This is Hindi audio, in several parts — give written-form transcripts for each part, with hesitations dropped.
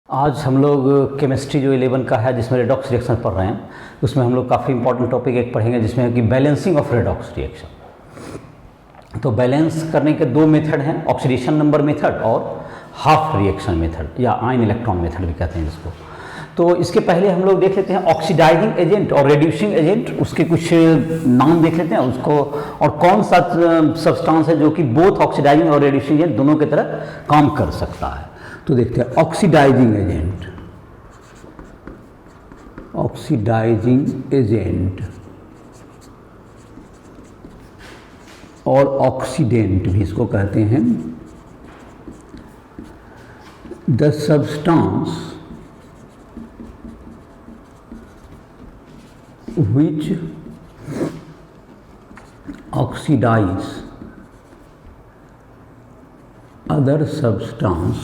आज हम लोग केमिस्ट्री जो 11 का है जिसमें रेडॉक्स रिएक्शन पढ़ रहे हैं, उसमें हम लोग काफ़ी इंपॉर्टेंट टॉपिक एक पढ़ेंगे जिसमें है कि बैलेंसिंग ऑफ रेडॉक्स रिएक्शन। तो बैलेंस करने के दो मेथड हैं, ऑक्सीडेशन नंबर मेथड और हाफ रिएक्शन मेथड या आयन इलेक्ट्रॉन मेथड भी कहते हैं जिसको। तो इसके पहले हम लोग देख लेते हैं ऑक्सीडाइजिंग एजेंट और रेड्यूसिंग एजेंट, उसके कुछ नाम देख लेते हैं उसको, और कौन सा सब्सटेंस है जो कि बोथ ऑक्सीडाइजिंग और रेड्यूसिंग एजेंट दोनों की तरह काम कर सकता है। तो देखते हैं ऑक्सीडाइजिंग एजेंट, ऑक्सीडाइजिंग एजेंट और ऑक्सीडेंट भी इसको कहते हैं। The substance which oxidize other substance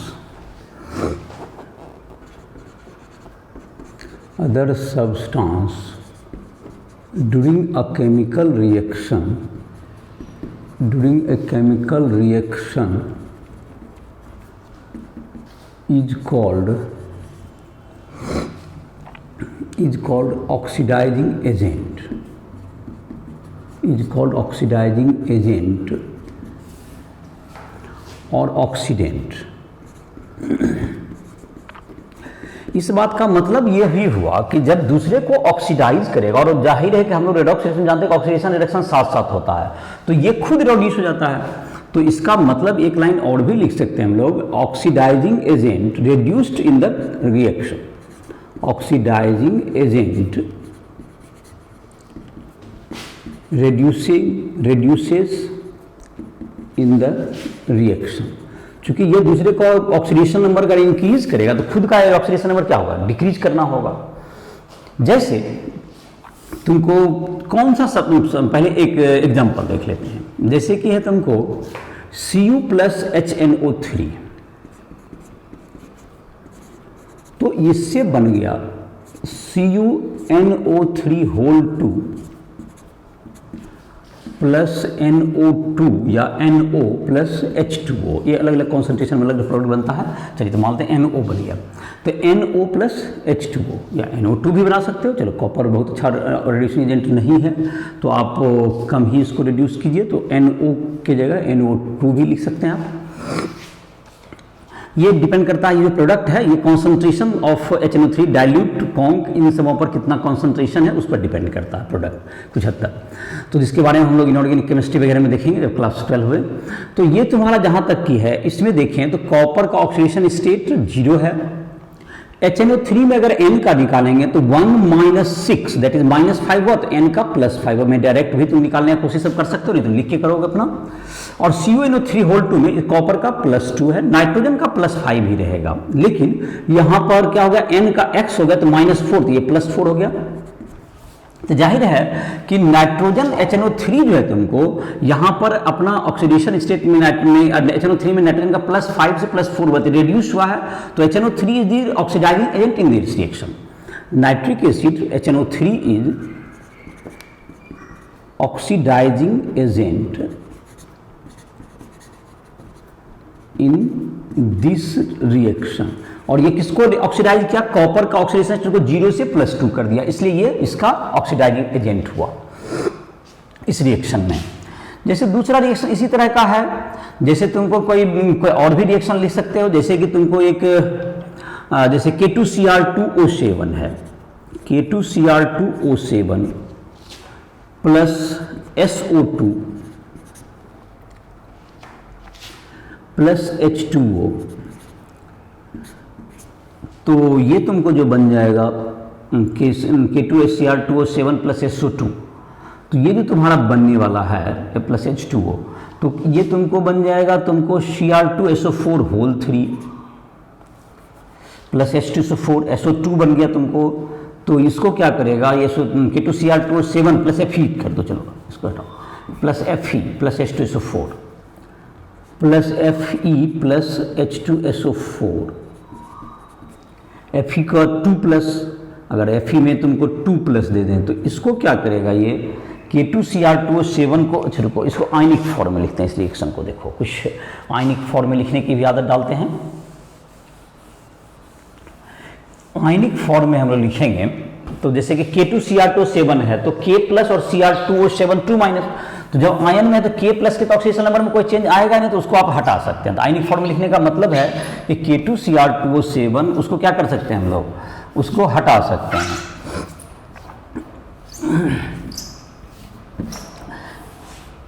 during a chemical reaction is called oxidizing agent और ऑक्सीडेंट। इस बात का मतलब यह भी हुआ कि जब दूसरे को ऑक्सीडाइज करेगा, और जाहिर है कि हम लोग रेडॉक्स रिएक्शन जानते हैं कि ऑक्सीडेशन रिडक्शन साथ साथ होता है, तो ये खुद रिड्यूस हो जाता है। तो इसका मतलब एक लाइन और भी लिख सकते हैं हम लोग, oxidising agent reduced in the reaction, oxidising agent reduces in the reaction। चूंकि ये दूसरे को ऑक्सीडेशन नंबर का इंक्रीज करेगा तो खुद का ऑक्सीडेशन नंबर क्या होगा, डिक्रीज करना होगा। जैसे तुमको कौन सा पहले एक एग्जांपल देख लेते हैं, जैसे कि है तुमको Cu प्लस HNO3, तो इससे बन गया CuNO3 होल 2 प्लस NO2 या NO प्लस H2O। ये अलग अलग कॉन्सेंट्रेशन में अलग प्रोडक्ट बनता है। चलिए तो मानते हैं NO बन गया, तो NO प्लस H2O या NO2 भी बना सकते हो। चलो कॉपर बहुत अच्छा रिड्यूसिंग एजेंट नहीं है तो आप कम ही इसको रिड्यूस कीजिए, तो NO की जगह NO2 भी लिख सकते हैं आप। ये डिपेंड करता है, ये जो प्रोडक्ट है ये concentration of HNO3 dilute conc इन सबों पर कितना कॉन्सेंट्रेशन है उस पर डिपेंड करता है प्रोडक्ट कुछ हद तक। तो जिसके बारे में हम लोग इनऑर्गेनिक केमिस्ट्री वगैरह में देखेंगे जब क्लास 12 हुए। तो ये तुम्हारा जहाँ तक की है इसमें देखें तो कॉपर का ऑक्सीडेशन स्टेट 0 है। HNO3 में अगर N का निकालेंगे तो 1 - 6 दैट इज -5 और N का +5। मैं डायरेक्ट भी तुम निकालने की कोशिश कर सकते हो, नहीं तो लिख के करोगे अपना। और CuNO3 होल 2 में कॉपर का +2 है, नाइट्रोजन का +5 ही रहेगा, लेकिन यहां पर क्या हो गया, N का X हो गया तो -4, तो ये +4 हो गया। तो जाहिर है कि नाइट्रोजन HNO3 जो है तुमको यहां पर अपना ऑक्सीडेशन स्टेट में HNO3 में नाइट्रोजन का +5 से +4 हुआ, रिड्यूस हुआ है। तो HNO3 is the oxidising agent in this reaction. Nitric acid HNO3 is oxidising agent in this reaction. और ये किसको ऑक्सीडाइज किया, कॉपर का ऑक्सीडेशन स्टेट को 0 से +2 कर दिया, इसलिए ये इसका ऑक्सीडाइजिंग एजेंट हुआ इस रिएक्शन में। जैसे दूसरा रिएक्शन इसी तरह का है, जैसे तुमको कोई और भी रिएक्शन लिख सकते हो, जैसे कि तुमको एक जैसे K2Cr2O7 है, K2Cr2O7 plus SO2 plus H2O, तो ये तुमको जो बन जाएगा K2Cr2O7 प्लस SO2, तो ये जो तुम्हारा बनने वाला है प्लस H2O, तो ये तुमको बन जाएगा तुमको Cr2SO4 whole 3 plus H2SO4 SO2 बन गया तुमको। तो इसको क्या करेगा, ये K2Cr2O7 प्लस Fe कर दो, चलो इसको हटाओ, plus Fe plus H2SO4 plus Fe plus H2SO4, Fe का 2 प्लस, अगर Fe में तुमको 2 प्लस दे दें तो इसको क्या करेगा, ये K2Cr2O7 को, अच्छा रुको, इसको आयनिक फॉर्म में लिखते हैं इस रिएक्शन को। देखो कुछ आयनिक फॉर्म में लिखने की भी आदत डालते हैं। आयनिक फॉर्म में हम लोग लिखेंगे तो जैसे कि K2Cr2O7 है तो K प्लस और Cr2O7 2 माइनस, तो जब आयन में है तो K प्लस के तो ऑक्सीडेशन नंबर में कोई चेंज आएगा नहीं, तो उसको आप हटा सकते हैं। तो आयनिक फॉर्म में लिखने का मतलब है कि K2Cr2O7 उसको क्या कर सकते हैं हम लोग, उसको हटा सकते हैं।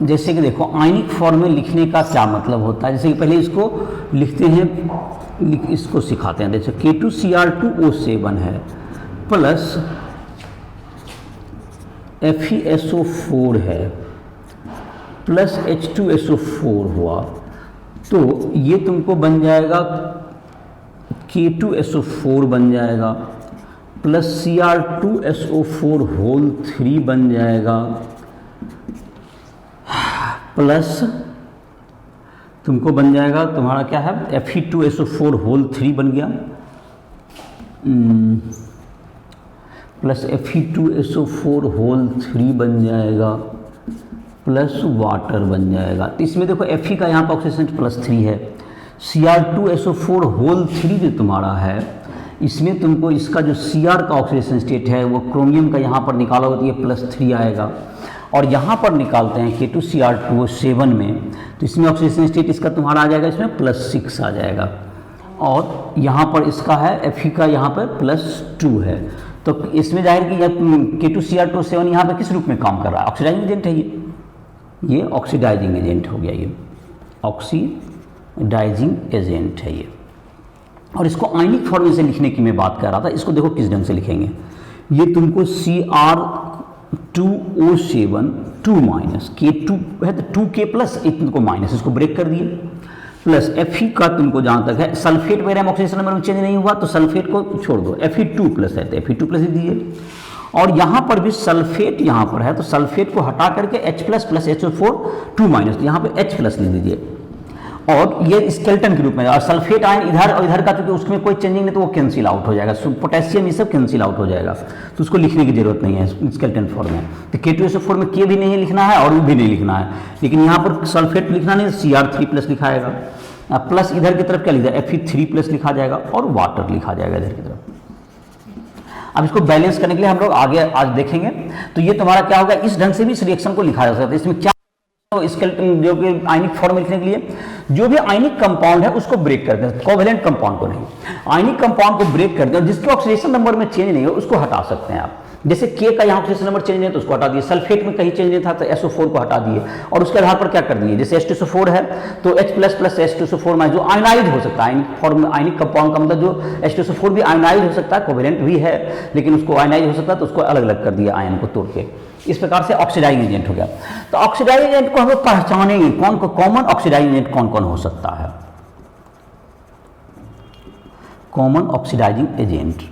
जैसे कि देखो आयनिक फॉर्म में लिखने का क्या मतलब होता है, जैसे कि पहले इसको लिखते हैं, इसको सिखाते हैं। जैसे K2Cr2O7 है प्लस FeSO4 है प्लस H2SO4 हुआ, तो ये तुमको बन जाएगा K2SO4 बन जाएगा प्लस Cr2SO4 होल 3 बन जाएगा प्लस तुमको बन जाएगा तुम्हारा क्या है Fe2SO4 होल 3 बन गया प्लस Fe2SO4 होल 3 बन जाएगा प्लस वाटर बन जाएगा। तो इसमें देखो Fe का यहाँ पर ऑक्सीडेशन प्लस 3 है, Cr2SO4 होल 3 जो तुम्हारा है इसमें तुमको इसका जो Cr का ऑक्सीडेशन स्टेट है वो क्रोमियम का यहाँ पर निकालोगे तो ये प्लस 3 आएगा, और यहाँ पर निकालते हैं K2Cr2O7 में तो इसमें ऑक्सीडेशन स्टेट इसका तुम्हारा आ जाएगा, इसमें प्लस 6 आ जाएगा, और यहाँ पर इसका है Fe का यहाँ पर प्लस 2 है। तो इसमें जाहिर कि K2Cr2O7 यहाँ पर किस रूप में काम कर रहा है, ऑक्सीडाइजिंग एजेंट है ये ऑक्सीडाइजिंग एजेंट हो गया, ये ऑक्सीडाइजिंग एजेंट है ये। और इसको आयनिक फॉर्म से लिखने की मैं बात कर रहा था, इसको देखो किस ढंग से लिखेंगे, ये तुमको Cr2O7 2 माइनस K2 है तो 2K प्लस तुमको माइनस, इसको ब्रेक कर दिए, प्लस Fe का तुमको जहाँ तक है सल्फेट वगैरह ऑक्सीडेशन नंबर में चेंज नहीं हुआ तो सल्फेट को छोड़ दो, Fe2 प्लस है तो Fe2 प्लस ही दिए, और यहाँ पर भी सल्फेट यहाँ पर है तो सल्फेट को हटा करके H plus plus HO4 2 minus, तो यहाँ पे H प्लस लिख दीजिए, और ये स्केलेटन के रूप में, और सल्फेट आयन इधर और इधर का क्योंकि उसमें कोई चेंजिंग नहीं तो वो कैंसिल आउट हो जाएगा, पोटेशियम ये सब कैंसिल आउट हो जाएगा, तो उसको लिखने की जरूरत नहीं है स्केलेटन फॉर्म में। तो K2SO4 में K भी नहीं लिखना है और U भी नहीं लिखना है, लेकिन यहाँ पर सल्फेट लिखना नहीं, Cr3 प्लस लिखाएगा, प्लस इधर की तरफ क्या लिखा जाएगा Fe3 प्लस लिखा जाएगा और वाटर लिखा जाएगा इधर की तरफ। अब इसको बैलेंस करने के लिए हम लोग आगे आज देखेंगे, तो ये तुम्हारा क्या होगा, इस ढंग से भी इस रिएक्शन को लिखा जा सकता है। इसमें क्या स्केलेटन जो कि आयनिक फॉर्म में लिखने के लिए जो भी आयनिक कंपाउंड है उसको ब्रेक करते हैं, कोवेलेंट कंपाउंड को नहीं, आयनिक कंपाउंड को ब्रेक करते हैं, जिसके ऑक्सीडेशन नंबर में चेंज नहीं हो उसको हटा सकते हैं आप। जैसे K का यहाँ ऑक्सीडेशन नंबर चेंज नहीं तो उसको हटा दिए, सल्फेट में कहीं चेंज नहीं था तो SO4 को हटा दिए, और उसके आधार पर क्या कर दिए, जैसे H2SO4 है तो H plus plus H2SO4 minus, जो आयनाइज हो सकता है आयनिक फॉर्म, आयनिक कंपाउंड का मतलब जो H2SO4 भी आयनाइज हो सकता है, कोवेलेंट भी है लेकिन उसको आयनाइज हो सकता है तो उसको अलग अलग कर दिया आयन को तोड़ के, इस प्रकार से ऑक्सीडाइजिंग एजेंट हो गया। तो ऑक्सीडाइजिंग एजेंट को हम लोग पहचानेंगे, कौन को कॉमन ऑक्सीडाइजिंग एजेंट कौन कौन हो सकता है। कॉमन ऑक्सीडाइजिंग एजेंट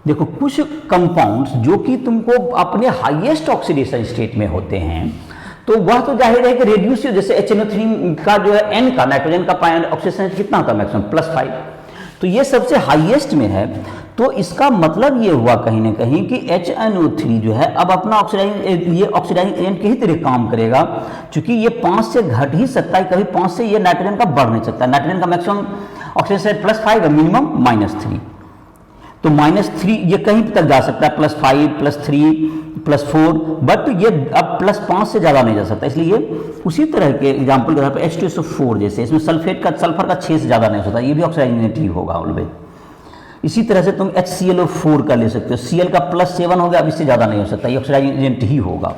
देखो, कुछ कंपाउंड्स जो कि तुमको अपने हाईएस्ट ऑक्सीडेशन स्टेट में होते हैं तो वह तो जाहिर है कि रेड्यूस, जैसे HNO3 का जो है N का नाइट्रोजन का ऑक्सीडेशन कितना होता है मैक्सिमम +5, तो ये सबसे हाईएस्ट में है, तो इसका मतलब ये हुआ कहीं ना कहीं कि HNO3 जो है अब अपना ऑक्सीडाइजिंग एजेंट के ही तरह काम करेगा, क्योंकि ये 5 से घट ही सकता है, कभी 5 से ये नाइट्रोजन का बढ़ नहीं सकता, नाइट्रोजन का मैक्सिमम ऑक्सीडेशन +5 है, मिनिमम -3, तो -3 ये कहीं तक जा सकता है, +5 +3 +4, बट ये अब +5 से ज़्यादा नहीं जा सकता, इसलिए उसी तरह के एग्जाम्पल के आधार पर H2SO4 जैसे इसमें सल्फर का 6 से ज़्यादा नहीं हो सकता, ये भी ऑक्सीडाइजिंग एजेंट ही होगा ऑलवेज। इसी तरह से तुम HClO4 का ले सकते हो, Cl का +7 हो गया, अब इससे ज़्यादा नहीं हो सकता, ये ऑक्सीडाइजिंग एजेंट ही होगा।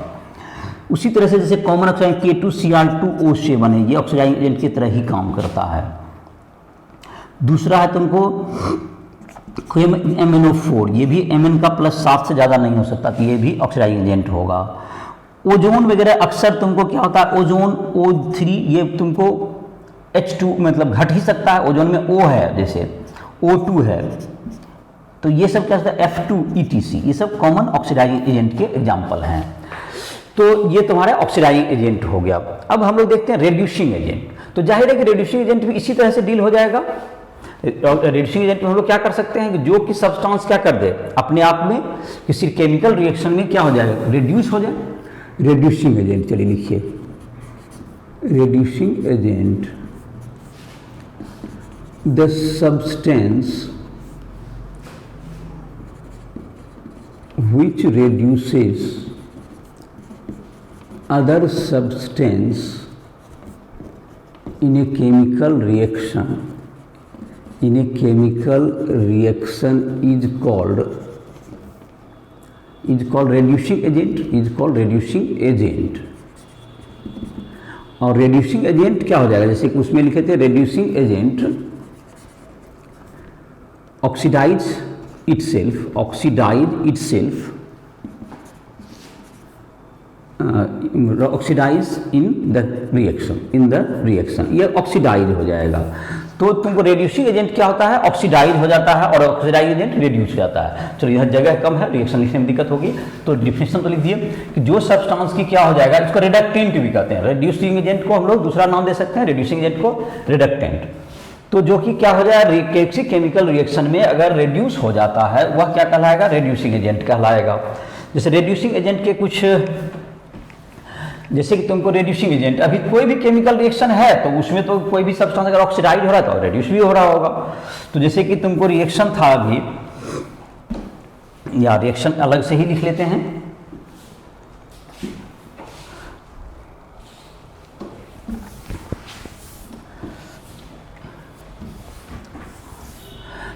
उसी तरह से जैसे कॉमन ऑक्सीडाइजिंग K2Cr2O7 है, ये ऑक्सीडाइजिंग एजेंट की तरह ही काम करता है। दूसरा है तुमको MnO4, ये भी Mn का +7 से ज़्यादा नहीं हो सकता, तो ये भी ऑक्सीडाइजिंग एजेंट होगा। ओजोन वगैरह अक्सर तुमको क्या होता है, ओजोन O3 ये तुमको H2 मतलब घट ही सकता है, ओजोन में O है जैसे O2 है, तो ये सब क्या होता है F2 ETC, ये सब कॉमन ऑक्सीडाइजिंग एजेंट के एग्जाम्पल हैं। तो ये तुम्हारा ऑक्सीडाइजिंग एजेंट हो गया। अब हम लोग देखते हैं रेड्यूसिंग एजेंट, तो जाहिर है कि रेड्यूसिंग एजेंट भी इसी तरह से डील हो जाएगा। रेड्यूसिंग एजेंट में हम लोग क्या कर सकते हैं कि जो कि सब्सटेंस क्या कर दे अपने आप में किसी केमिकल रिएक्शन में क्या हो जाएगा, रिड्यूस हो जाए, रेड्यूसिंग एजेंट। चलिए लिखिए reducing agent, the substance which reduces other substance in a chemical reaction is called reducing agent। और reducing agent क्या हो जाएगा, जैसे कि उसमें लिखे थे reducing agent oxidize itself oxidize in the reaction ये ऑक्सीडाइज हो जाएगा। तो तुमको रेड्यूसिंग एजेंट क्या होता है, ऑक्सीडाइज हो जाता है, और ऑक्सीडाइज एजेंट रेड्यूस हो जाता है। चलो यह जगह कम है, रिएक्शन लिखने में दिक्कत होगी, तो डिफिनेशन तो लिख दिए कि जो सब्सटेंस की क्या हो जाएगा, इसको रिडक्टेंट भी कहते हैं। रेड्यूसिंग एजेंट को हम लोग दूसरा नाम दे सकते हैं, रेड्यूसिंग एजेंट को रिडक्टेंट। तो जो कि क्या हो जाएगा, किसी केमिकल रिएक्शन में अगर रेड्यूस हो जाता है वह क्या कहलाएगा, रेड्यूसिंग एजेंट कहलाएगा। जैसे रेड्यूसिंग एजेंट के कुछ, जैसे कि तुमको रेड्यूसिंग एजेंट, अभी कोई भी केमिकल रिएक्शन है तो उसमें तो कोई भी सब्सटेंस अगर ऑक्सीडाइज हो रहा है तो रेड्यूस भी हो रहा होगा। तो जैसे कि तुमको रिएक्शन था अभी, या रिएक्शन अलग से ही लिख लेते हैं।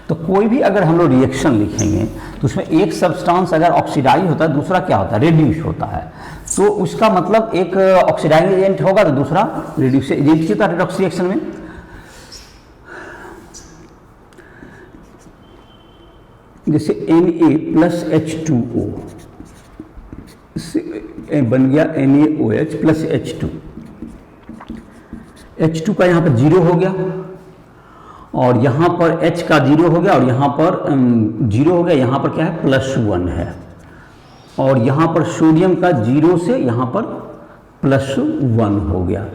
तो कोई भी अगर हम लोग रिएक्शन लिखेंगे तो उसमें एक सब्सटेंस अगर ऑक्सीडाइज होता है, दूसरा क्या होता है, रेड्यूस होता है। तो उसका मतलब एक ऑक्सीडाइजिंग एजेंट होगा तो दूसरा रेड्यूसिंग एजेंट की तरह रेडॉक्स रिएक्शन में। जैसे Na+H2O बन गया NaOH+H2। H2 का यहाँ पर 0 हो गया, और यहाँ पर H का 0 हो गया, और यहाँ पर 0 हो गया, यहाँ पर क्या है, +1 है। और यहाँ पर सोडियम का 0 से यहाँ पर +1 हो गया।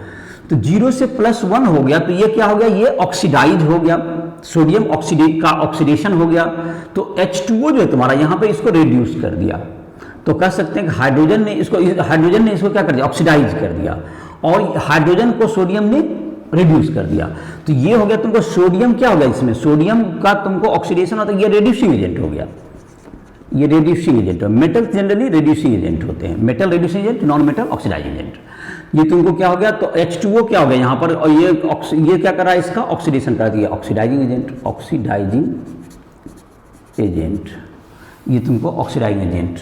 तो 0 से +1 हो गया, तो ये क्या हो गया, ये ऑक्सीडाइज हो गया, सोडियम का ऑक्सीडेशन हो गया। तो H2O जो है तुम्हारा यहाँ पे इसको रिड्यूस कर दिया। तो कह सकते हैं कि हाइड्रोजन ने इसको क्या कर दिया, ऑक्सीडाइज कर दिया, और हाइड्रोजन को सोडियम ने रिड्यूस कर दिया। तो ये हो गया तुमको सोडियम, क्या हो गया इसमें, सोडियम का तुमको ऑक्सीडेशन होता है, ये रेड्यूसिंग एजेंट हो गया, ये रेड्यूसिंग एजेंट है। मेटल जनरली रेड्यूसिंग एजेंट होते हैं, metal reducing agent, non metal oxidising agent. ये तुमको क्या हो गया, तो H2O क्या हो गया यहाँ पर, और ये क्या कर रहा है, इसका ऑक्सीडेशन कर दिया, ऑक्सीडाइजिंग एजेंट, ये तुमको ऑक्सीडाइजिंग एजेंट,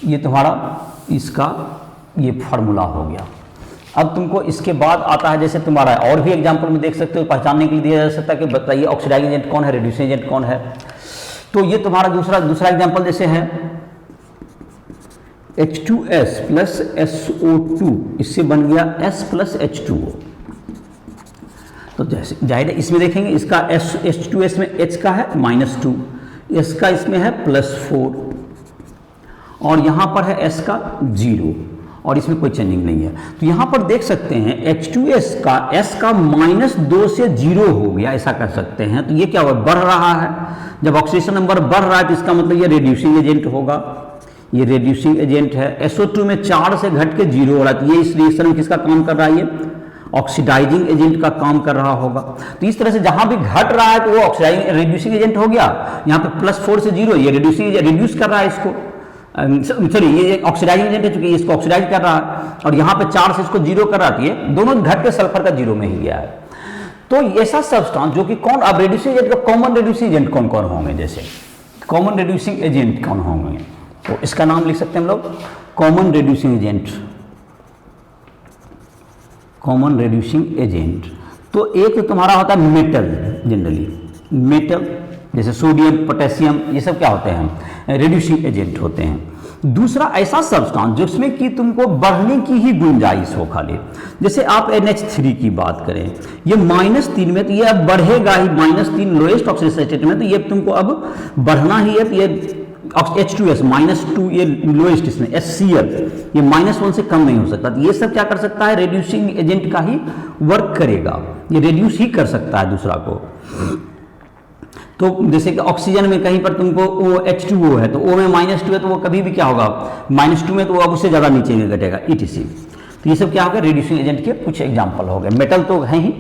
ये तुम्हारा इसका ये फार्मूला हो गया। अब तुमको इसके बाद आता है, जैसे तुम्हारा और भी एग्जाम्पल में देख सकते हो, पहचानने के लिए दिया जा सकता है कि बताइए ऑक्सीडाइजिंग एजेंट कौन है, रेड्यूसिंग एजेंट कौन है। तो ये तुम्हारा दूसरा एग्जाम्पल जैसे है H2S+SO2, इससे बन गया S+H2O। तो जैसे जाहिर है इसमें देखेंगे, इसका H2S में H का है -2, S का इसमें है +4, और यहाँ पर है S का 0, और इसमें कोई चेंजिंग नहीं है। तो यहाँ पर देख सकते हैं H2S का S का -2 से 0 हो गया, ऐसा कर सकते हैं। तो ये क्या हुआ, बढ़ रहा है। जब ऑक्सीडेशन नंबर बढ़ रहा है तो इसका मतलब ये रेड्यूसिंग एजेंट होगा, ये रेड्यूसिंग एजेंट है। SO2 में 4 से घट के 0 हो रहा है, तो ये इस रिएक्शन में किसका काम कर रहा है, ये ऑक्सीडाइजिंग एजेंट का काम कर रहा होगा। तो इस तरह से जहां भी घट रहा है तो वो ऑक्सीडाइजिंग रेड्यूसिंग एजेंट हो गया। यहाँ पे +4 से 0, ये रिड्यूस कर रहा है इसको, सॉरी ये ऑक्सीडाइजिंग एजेंट है, चूंकि इसको ऑक्सीडाइज कर रहा है, और यहाँ पे 4 से इसको 0 कर रहा है, ये दोनों घट के सल्फर का 0 में ही गया है। तो ऐसा सब्सटेंस जो कि कौन, अब रेड्यूसिंग एजेंट का कॉमन रेड्यूसिंग एजेंट कौन कौन होंगे, जैसे कॉमन रेड्यूसिंग एजेंट कौन होंगे, तो इसका नाम लिख सकते हैं हम लोग, कॉमन रेड्यूसिंग एजेंट। तो एक तो तुम्हारा होता है मेटल, जनरली मेटल जैसे सोडियम, पोटेशियम, ये सब क्या होते हैं, रेड्यूसिंग एजेंट होते हैं। दूसरा ऐसा सब्सटेंस जिसमें कि तुमको बढ़ने की ही गुंजाइश हो खाली, जैसे आप NH3 की बात करें, ये -3 में, तो ये अब बढ़ेगा ही, -3 लोएस्ट ऑक्सीडेशन स्टेट में, तो ये तुमको अब बढ़ना ही है। तो ये H2S -2 ये लोएस्ट, इसमें HCl ये -1 से कम नहीं हो सकता। तो ये सब क्या कर सकता है, रेड्यूसिंग एजेंट का ही वर्क करेगा, ये रेड्यूस ही कर सकता है दूसरा को। तो जैसे कि ऑक्सीजन में कहीं पर तुमको H2O है, तो O में -2 है, तो वो कभी भी क्या होगा, -2 में तो वो अब उससे ज़्यादा नीचे में घटेगा, ETC। तो ये सब क्या होगा, रेड्यूसिंग एजेंट के कुछ एग्जाम्पल हो गए। मेटल तो हैं ही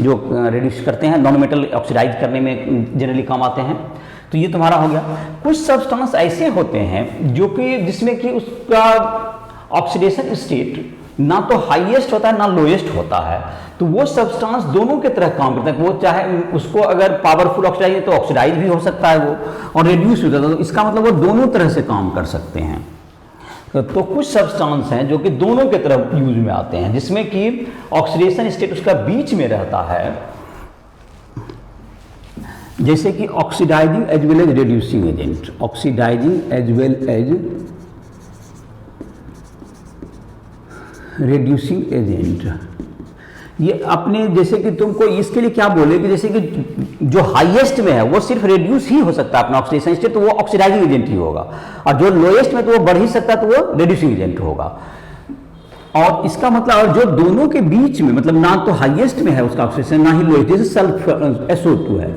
जो रेड्यूस करते हैं, नॉन मेटल ऑक्सीडाइज करने में जनरली काम आते हैं। तो ये तुम्हारा हो गया। कुछ सब्सटेंस ऐसे होते हैं जो कि जिसमें कि उसका ऑक्सीडेशन स्टेट ना तो हाईएस्ट होता है ना लोएस्ट होता है, तो वो सब्सटेंस दोनों की तरह काम करता है। वो चाहे उसको अगर पावरफुल ऑक्सीडाइज है तो ऑक्सीडाइज भी हो सकता है वो, और रिड्यूस हो जाता है, तो इसका मतलब वो दोनों तरह से काम कर सकते हैं। तो कुछ सब्सटेंस हैं जो कि दोनों की तरफ यूज में आते हैं, जिसमें कि ऑक्सीडेशन स्टेट उसका बीच में रहता है, जैसे कि oxidising as well as reducing agent, oxidising as well as reducing agent. ये अपने जैसे कि तुमको इसके लिए क्या बोले कि जैसे कि जो हाईएस्ट में है वो सिर्फ रिड्यूस ही हो सकता है अपना ऑक्सीडेशन स्टेट, तो वो ऑक्सीडाइजिंग एजेंट ही होगा, और जो लोएस्ट में तो वो बढ़ ही सकता है तो वो रिड्यूसिंग एजेंट होगा। और इसका मतलब और जो दोनों के बीच में मतलब ना तो हाईएस्ट में है उसका ऑक्सीडेशन ना ही लोएस्ट, जैसे सल्फर SO2 है,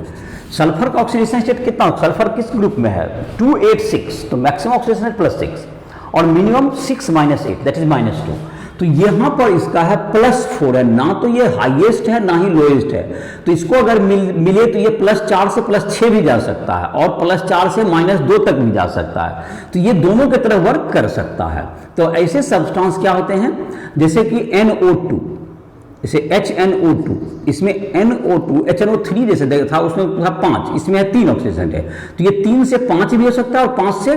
सल्फर का ऑक्सीडेशन स्टेट कितना, सल्फर किस ग्रुप में है 286, तो मैक्सिमम ऑक्सीडेशन +6 और मिनिमम 6 - 8 दैट इज -2। तो यहां पर इसका है +4 है, ना तो ये हाईएस्ट है ना ही लोएस्ट है, तो इसको अगर मिले तो ये +4 से +6 भी जा सकता है और +4 से -2 तक भी जा सकता है, तो ये दोनों की तरह वर्क कर सकता है। तो ऐसे सब्सटेंस क्या होते हैं, जैसे कि NO2, जैसे HNO2, इसमें NO2 HNO3 जैसे था उसमें था 5, इसमें है 3 ऑक्सीडेशन है, तो ये 3 से 5 भी हो सकता है और 5 से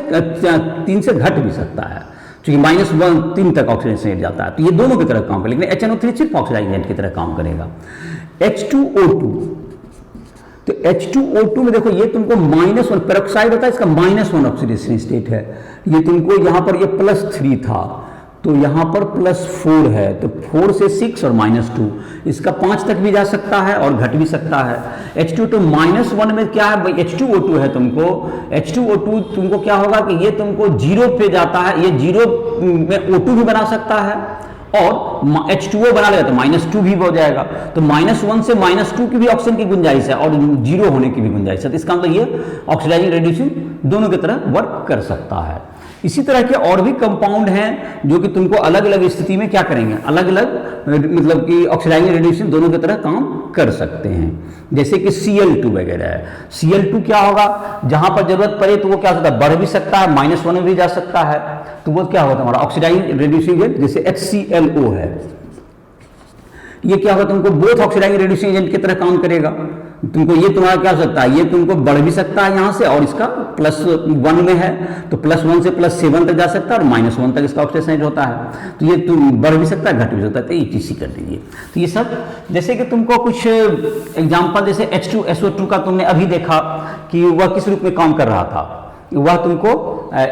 3 से घट भी सकता है, क्योंकि -1 3 तक ऑक्सीडेशन जाता है, तो ये दोनों की तरह काम करेगा। लेकिन HNO3 सिर्फ ऑक्सीडाइजिंग एजेंट की तरह काम करेगा। H2O2, तो H2O2 में देखो ये तुमको -1 पेरोक्साइड होता है, इसका -1 ऑक्सीडेशन स्टेट है, ये तुमको यहाँ पर ये +3 था तो यहाँ पर +4 है, तो 4 से 6 और -2, इसका 5 तक भी जा सकता है और घट भी सकता है। H2O2 -1 में क्या है, H2O2 है तुमको, H2O2 तुमको क्या होगा कि ये तुमको 0 पे जाता है, ये 0 में O2 भी बना सकता है और H2O बना लेगा तो -2 भी हो जाएगा, तो -1 से -2 की भी ऑक्सीजन की गुंजाइश है और 0 होने की भी गुंजाइश है, तो इसका मतलब ये ऑक्सीडाइजिंग रिड्यूसिंग दोनों की तरह वर्क कर सकता है। इसी तरह के और भी कंपाउंड हैं जो कि तुमको अलग अलग स्थिति में क्या करेंगे, अलग अलग मतलब कि ऑक्सीडाइजिंग रिड्यूसिंग दोनों की तरह काम कर सकते हैं, जैसे कि Cl2 वगैरह है। Cl2 क्या होगा, जहां पर जरूरत पड़े तो वो क्या होता है, बढ़ भी सकता है, -1 में भी जा सकता है, तो वो क्या होगा हमारा ऑक्सीडाइजिंग रिड्यूसिंग एजेंट। जैसे HClO है, ये क्या होगा तुमको बोथ ऑक्सीडाइजिंग रिड्यूसिंग एजेंट की तरह काम करेगा, तुमको ये तुम्हारा क्या हो सकता है, ये तुमको बढ़ भी सकता है यहाँ से और इसका +1 में है तो +1 से +7 तक जा सकता है और -1 तक इसका ऑक्सीडेशन होता है, तो ये तुम बढ़ भी सकता है घट भी सकता है, तो ये चीज़ कर दीजिए। तो ये सब जैसे कि तुमको कुछ एग्जाम्पल जैसे H2SO2 का तुमने अभी देखा कि वह किस रूप में काम कर रहा था, वह तुमको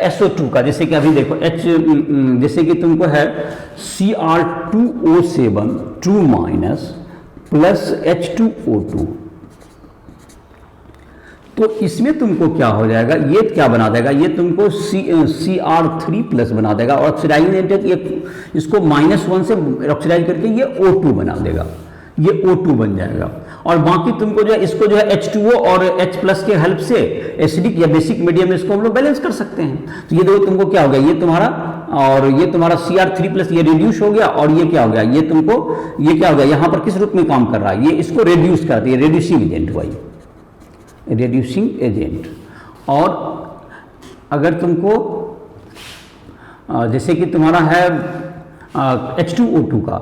SO2 का जैसे कि अभी देखो जैसे कि तुमको है Cr2O7 2- + H2O2, तो इसमें तुमको क्या हो जाएगा, ये क्या बना देगा, ये तुमको Cr3+ बना देगा और ऑक्सीडाइजिंग एजेंट ये इसको -1 से ऑक्सीडाइज करके ये O2 बना देगा, ये O2 बन जाएगा। और बाकी तुमको जो है इसको जो है H2O और H+ के हेल्प से एसिडिक या बेसिक मीडियम में इसको हम लोग बैलेंस कर सकते हैं। तो ये देखो तुमको क्या हो गया, ये तुम्हारा और ये तुम्हारा Cr3+ ये रिड्यूस हो गया और ये क्या हो गया, ये तुमको ये क्या हो गया, यहाँ पर किस रूप में काम कर रहा है, ये इसको रिड्यूस करती है, रिड्यूसिंग एजेंट हुआ, रिड्यूसिंग एजेंट। और अगर तुमको जैसे कि तुम्हारा है H2O2 का,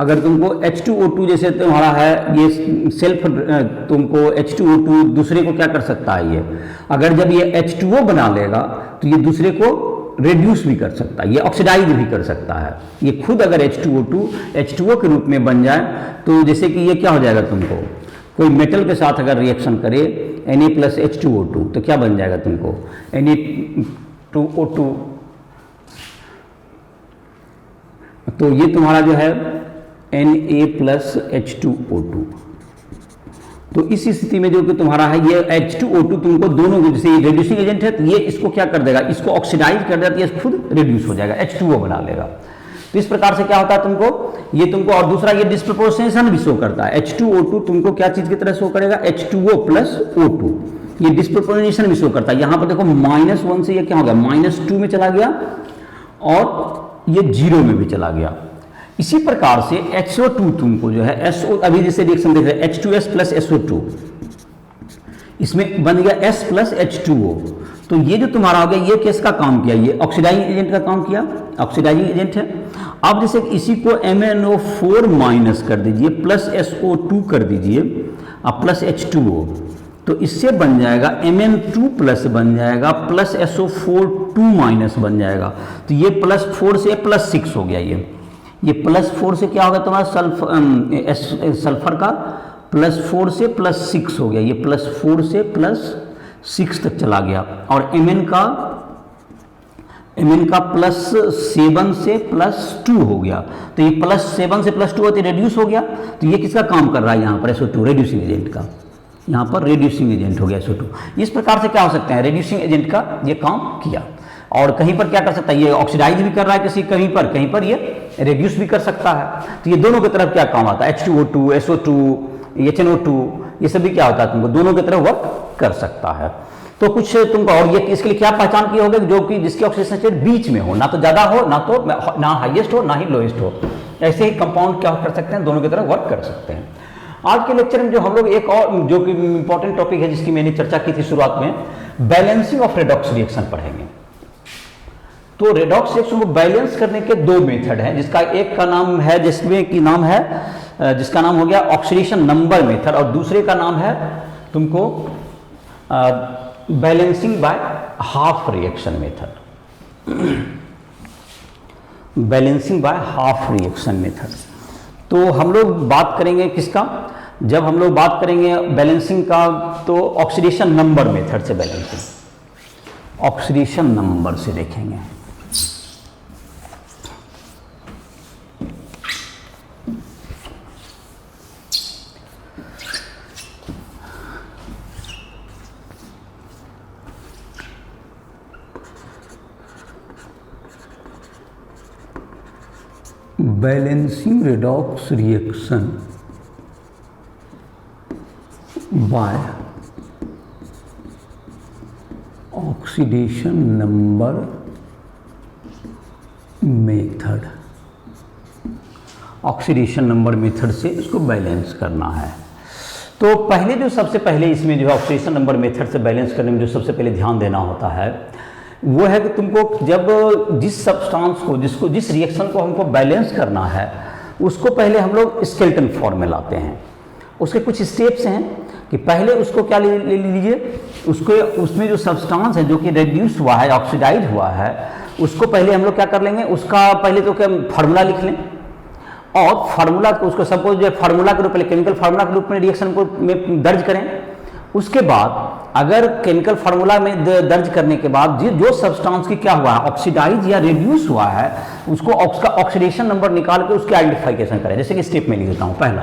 अगर तुमको H2O2 जैसे तुम्हारा है ये सेल्फ तुमको H2O2 दूसरे को क्या कर सकता है, ये अगर जब ये H2O बना लेगा तो ये दूसरे को रिड्यूस भी कर सकता है, ये ऑक्सीडाइज भी कर सकता है, ये खुद अगर H2O2 H2O के रूप में बन जाए तो जैसे कि ये क्या हो जाएगा, तुमको कोई मेटल के साथ अगर रिएक्शन करे Na + H2O2 तो क्या बन जाएगा तुमको Na2O2, तो ये तुम्हारा जो है Na + H2O2, तो इस स्थिति में जो कि तुम्हारा है ये H2O2 तुमको दोनों जैसे ये रिड्यूसिंग एजेंट है तो ये इसको क्या कर देगा, इसको ऑक्सीडाइज कर देगा, ये खुद रिड्यूस हो जाएगा, H2O बना लेगा। तो इस प्रकार से क्या होता है तुमको और दूसरा ये डिस्प्रपोर्शनेशन भी शो करता है। H2O2 तुमको क्या चीज की तरह शो करेगा, H2O + O2, ये डिस्प्रपोर्शनेशन भी शो करता है। यहां पर देखो -1 से ये क्या हो गया, -2 में चला गया और ये 0 में भी चला गया। इसी प्रकार से SO2 तुमको जो है SO अभी जैसे रिएक्शन देख रहे हैं H2S + SO2, इसमें बन गया S प्लस H2O। तो ये जो तुम्हारा हो गया, ये किसका काम किया, ये ऑक्सीडाइजिंग एजेंट का काम किया, ऑक्सीडाइजिंग एजेंट है। अब जैसे इसी को MnO4 माइनस कर दीजिए, प्लस SO2 कर दीजिए, अब प्लस H2O, तो इससे बन जाएगा Mn2 प्लस बन जाएगा, प्लस SO4 2 माइनस बन जाएगा। तो ये प्लस 4 से प्लस 6 हो गया। ये प्लस 4 से क्या होगा तुम्हारा सल्फर का प्लस 4 से प्लस 6 हो गया, ये प्लस 4 से प्लस 6 तक चला गया। और Mn का प्लस 7 से प्लस 2 हो गया। तो ये प्लस 7 से प्लस 2 होते रेड्यूस हो गया। तो ये किसका काम कर रहा है यहाँ पर, SO2 रेड्यूसिंग एजेंट का, यहाँ पर रेड्यूसिंग एजेंट हो गया SO2। इस प्रकार से क्या हो सकता है, रेड्यूसिंग एजेंट का ये काम किया। और कहीं पर क्या कर सकता है, ये ऑक्सीडाइज भी कर रहा है किसी, कहीं पर ये रेड्यूस भी कर सकता है। तो ये दोनों की तरफ क्या काम आता है, H2O2, SO2, HNO2, ये सभी क्या होता है, तुमको दोनों की तरफ वर्क कर सकता है। तो कुछ तुमको, और ये इसके लिए क्या पहचान की होगी, जो कि जिसकी ऑक्सीडेशन स्टेट बीच में हो, ना तो ज्यादा हो, ना हाईएस्ट हो, ना ही लोएस्ट हो। ऐसे ही कंपाउंड क्या कर सकते हैं, दोनों की तरफ वर्क कर सकते हैं। आज के लेक्चर में जो हम लोग एक और जो कि इंपॉर्टेंट टॉपिक है जिसकी मैंने चर्चा की थी शुरुआत में, बैलेंसिंग ऑफ रेडॉक्स रिएक्शन पढ़ेंगे। तो रेडॉक्स रिएक्शन को बैलेंस करने के दो मेथड हैं, जिसका एक का नाम है, जिसका नाम हो गया ऑक्सीडेशन नंबर मेथड, और दूसरे का नाम है तुमको balancing by half reaction method, balancing by half reaction method. तो हम लोग बात करेंगे किसका, जब हम लोग बात करेंगे बैलेंसिंग का, तो ऑक्सीडेशन नंबर मेथड से बैलेंसिंग, ऑक्सीडेशन नंबर से देखेंगे। Balancing redox reaction by oxidation number method, oxidation number method से इसको बैलेंस करना है। तो पहले जो सबसे पहले इसमें जो है ऑक्सीडेशन नंबर मेथड से बैलेंस करने में जो सबसे पहले ध्यान देना होता है वो है कि तुमको जब जिस सब्सटेंस को जिस रिएक्शन को हमको बैलेंस करना है उसको पहले हम लोग स्केलेटन फॉर्म में लाते हैं। उसके कुछ स्टेप्स हैं कि पहले उसको क्या ले लीजिए, उसको उसमें जो सब्सटेंस है जो कि रेड्यूस हुआ है, ऑक्सीडाइज हुआ है, उसको पहले हम लोग क्या कर लेंगे, उसका पहले तो क्या फार्मूला लिख लें, और फार्मूला को उसको सपोज जो फार्मूला के रूप में केमिकल फार्मूला के रूप में रिएक्शन को में दर्ज करें। उसके बाद अगर केमिकल फार्मूला में दर्ज करने के बाद जो सब्सटेंस की क्या हुआ है, ऑक्सीडाइज या रिड्यूस हुआ है, उसको उसका ऑक्सीडेशन नंबर निकाल के उसकी आइडेंटिफिकेशन करें। जैसे कि स्टेप में लिख देता हूं, पहला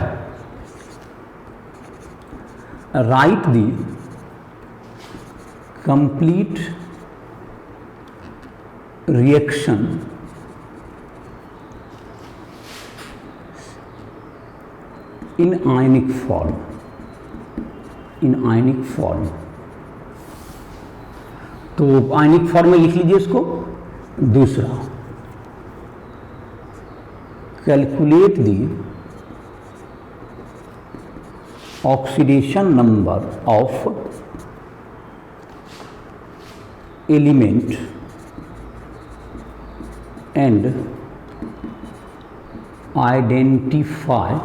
right the complete reaction in ionic form, in ionic form. तो आयनिक फॉर्म में लिख लीजिए इसको। दूसरा, calculate the oxidation number of element and identify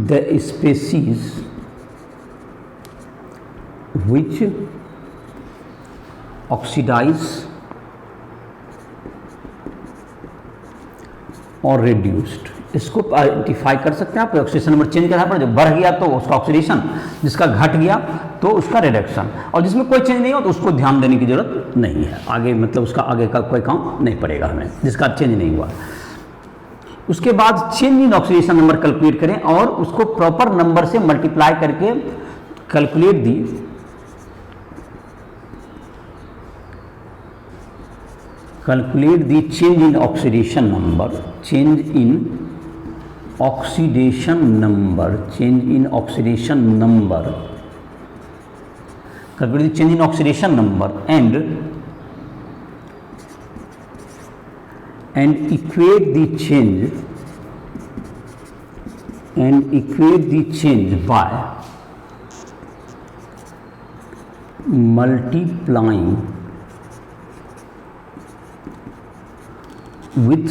the species which oxidize और reduced। इसको आइडेंटिफाई कर सकते हैं आप। ऑक्सीडेशन नंबर चेंज करना पड़े, जब बढ़ गया तो उसका ऑक्सीडेशन, जिसका घट गया तो उसका रिडक्शन, और जिसमें कोई चेंज नहीं हो तो उसको ध्यान देने की जरूरत नहीं है आगे, मतलब उसका आगे का कोई काम नहीं पड़ेगा हमें, जिसका चेंज नहीं हुआ। उसके बाद change in oxidation number calculate करें और उसको प्रॉपर नंबर से मल्टीप्लाई करके calculate the change in oxidation number, change in oxidation number, change in oxidation number, calculate change in oxidation number and equate the change and equate the change by multiplying with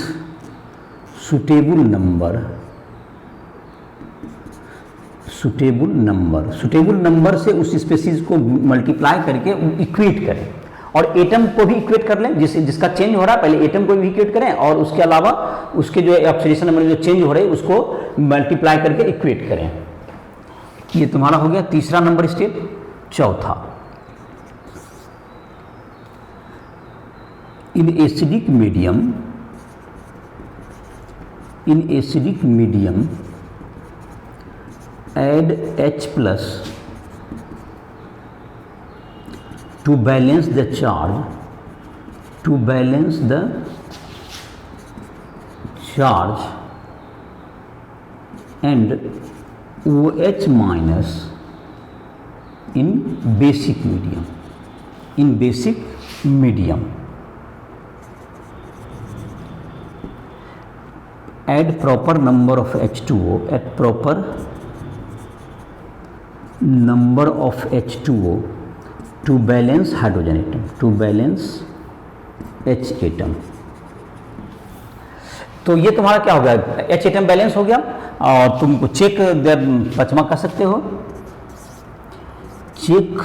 suitable number से उस स्पेसीज को मल्टीप्लाई करके इक्वेट करें, और एटम को भी इक्वेट कर लें, जिसका चेंज हो रहा है पहले एटम को भी इक्वेट करें, और उसके अलावा उसके जो ऑक्सीडेशन नंबर जो चेंज हो रहे हैं उसको मल्टीप्लाई करके इक्वेट करें। ये तुम्हारा हो गया तीसरा नंबर स्टेप। चौथा, इन acidic medium add H plus to balance the charge and OH minus in basic medium. Add proper number of H2O to balance hydrogen atom, H atom। तो ये तुम्हारा क्या हो गया, H एटम बैलेंस हो गया, और तुम चेक पचमा कर सकते हो, check